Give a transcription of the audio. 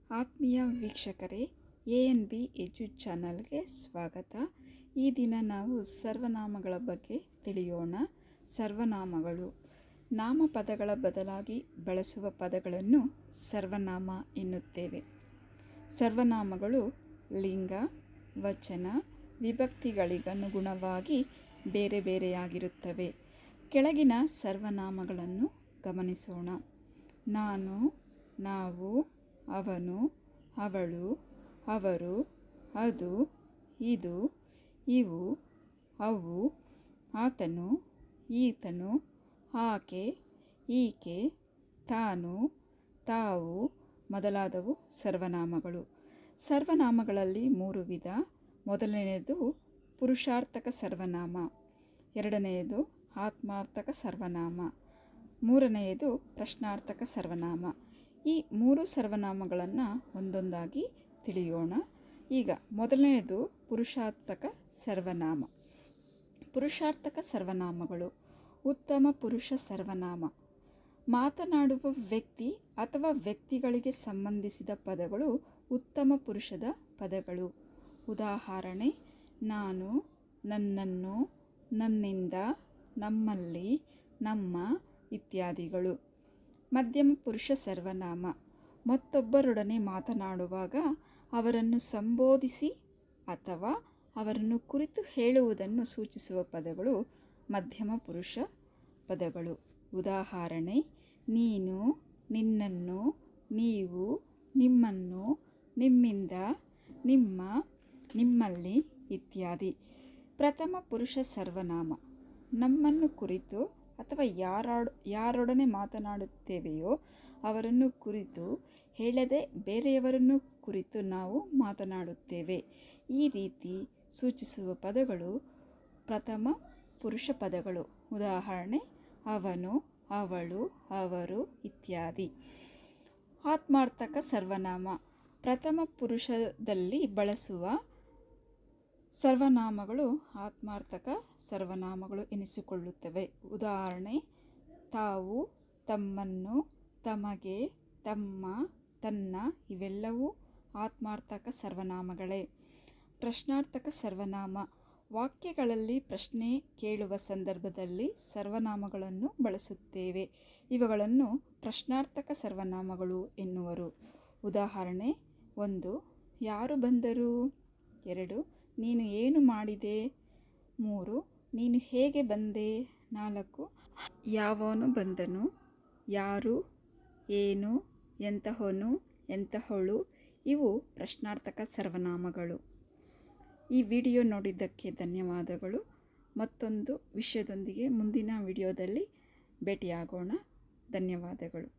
ಆತ್ಮೀಯ ವೀಕ್ಷಕರೇ, ANB ಎಜು ಚಾನಲ್ಗೆ ಸ್ವಾಗತ. ಈ ದಿನ ನಾವು ಸರ್ವನಾಮಗಳ ಬಗ್ಗೆ ತಿಳಿಯೋಣ. ಸರ್ವನಾಮಗಳು ನಾಮಪದಗಳ ಬದಲಾಗಿ ಬಳಸುವ ಪದಗಳನ್ನು ಸರ್ವನಾಮ ಎನ್ನುತ್ತೇವೆ. ಸರ್ವನಾಮಗಳು ಲಿಂಗ, ವಚನ, ವಿಭಕ್ತಿಗಳಿಗನುಗುಣವಾಗಿ ಬೇರೆ ಬೇರೆಯಾಗಿರುತ್ತವೆ. ಕೆಳಗಿನ ಸರ್ವನಾಮಗಳನ್ನು ಗಮನಿಸೋಣ. ನಾನು, ನಾವು, ಅವನು, ಅವಳು, ಅವರು, ಅದು, ಇದು, ಇವು, ಅವು, ಆತನು, ಈತನು, ಆಕೆ, ಈಕೆ, ತಾನು, ತಾವು ಮೊದಲಾದವು ಸರ್ವನಾಮಗಳು. ಸರ್ವನಾಮಗಳಲ್ಲಿ 3 ವಿಧ. ಮೊದಲನೆಯದು ಪುರುಷಾರ್ಥಕ ಸರ್ವನಾಮ, ಎರಡನೆಯದು ಆತ್ಮಾರ್ಥಕ ಸರ್ವನಾಮ, ಮೂರನೆಯದು ಪ್ರಶ್ನಾರ್ಥಕ ಸರ್ವನಾಮ. ಈ 3 ಸರ್ವನಾಮಗಳನ್ನು ಒಂದೊಂದಾಗಿ ತಿಳಿಯೋಣ. ಈಗ ಮೊದಲನೆಯದು ಪುರುಷಾರ್ಥಕ ಸರ್ವನಾಮ. ಪುರುಷಾರ್ಥಕ ಸರ್ವನಾಮಗಳು ಉತ್ತಮ ಪುರುಷ ಸರ್ವನಾಮ. ಮಾತನಾಡುವ ವ್ಯಕ್ತಿ ಅಥವಾ ವ್ಯಕ್ತಿಗಳಿಗೆ ಸಂಬಂಧಿಸಿದ ಪದಗಳು ಉತ್ತಮ ಪುರುಷದ ಪದಗಳು. ಉದಾಹರಣೆ: ನಾನು, ನನ್ನನ್ನು, ನನ್ನಿಂದ, ನಮ್ಮಲ್ಲಿ, ನಮ್ಮ ಇತ್ಯಾದಿಗಳು. ಮಧ್ಯಮ ಪುರುಷ ಸರ್ವನಾಮ. ಮತ್ತೊಬ್ಬರೊಡನೆ ಮಾತನಾಡುವಾಗ ಅವರನ್ನು ಸಂಬೋಧಿಸಿ ಅಥವಾ ಅವರನ್ನು ಕುರಿತು ಹೇಳುವುದನ್ನು ಸೂಚಿಸುವ ಪದಗಳು ಮಧ್ಯಮ ಪುರುಷ ಪದಗಳು. ಉದಾಹರಣೆ: ನೀನು, ನಿನ್ನನ್ನು, ನೀವು, ನಿಮ್ಮನ್ನು, ನಿಮ್ಮಿಂದ, ನಿಮ್ಮ, ನಿಮ್ಮಲ್ಲಿ ಇತ್ಯಾದಿ. ಪ್ರಥಮ ಪುರುಷ ಸರ್ವನಾಮ. ನಮ್ಮನ್ನು ಕುರಿತು ಅಥವಾ ಯಾರೊಡನೆ ಮಾತನಾಡುತ್ತೇವೆಯೋ ಅವರನ್ನು ಕುರಿತು ಹೇಳದೆ ಬೇರೆಯವರನ್ನು ಕುರಿತು ನಾವು ಮಾತನಾಡುತ್ತೇವೆ. ಈ ರೀತಿ ಸೂಚಿಸುವ ಪದಗಳು ಪ್ರಥಮ ಪುರುಷ ಪದಗಳು. ಉದಾಹರಣೆ: ಅವನು, ಅವಳು, ಅವರು ಇತ್ಯಾದಿ. ಆತ್ಮಾರ್ಥಕ ಸರ್ವನಾಮ. ಪ್ರಥಮ ಪುರುಷದಲ್ಲಿ ಬಳಸುವ ಸರ್ವನಾಮಗಳು ಆತ್ಮಾರ್ಥಕ ಸರ್ವನಾಮಗಳು ಎನಿಸಿಕೊಳ್ಳುತ್ತವೆ. ಉದಾಹರಣೆ: ತಾವು, ತಮ್ಮನ್ನು, ತಮಗೆ, ತಮ್ಮ, ತನ್ನ ಇವೆಲ್ಲವೂ ಆತ್ಮಾರ್ಥಕ ಸರ್ವನಾಮಗಳೇ. ಪ್ರಶ್ನಾರ್ಥಕ ಸರ್ವನಾಮ. ವಾಕ್ಯಗಳಲ್ಲಿ ಪ್ರಶ್ನೆ ಕೇಳುವ ಸಂದರ್ಭದಲ್ಲಿ ಸರ್ವನಾಮಗಳನ್ನು ಬಳಸುತ್ತೇವೆ. ಇವುಗಳನ್ನು ಪ್ರಶ್ನಾರ್ಥಕ ಸರ್ವನಾಮಗಳು ಎನ್ನುವರು. ಉದಾಹರಣೆ: 1. ಯಾರು ಬಂದರು? 2. ನೀನು ಏನು ಮಾಡಿದೆ? 3. ನೀನು ಹೇಗೆ ಬಂದೆ? 4. ಯಾವನು ಬಂದನು? ಯಾರು? ಏನು? ಎಂತಹವನು? ಎಂತಹವಳು? ಇವು ಪ್ರಶ್ನಾರ್ಥಕ ಸರ್ವನಾಮಗಳು. ಈ ವಿಡಿಯೋ ನೋಡಿದ್ದಕ್ಕೆ ಧನ್ಯವಾದಗಳು. ಮತ್ತೊಂದು ವಿಷಯದೊಂದಿಗೆ ಮುಂದಿನ ವಿಡಿಯೋದಲ್ಲಿ ಭೇಟಿಯಾಗೋಣ. ಧನ್ಯವಾದಗಳು.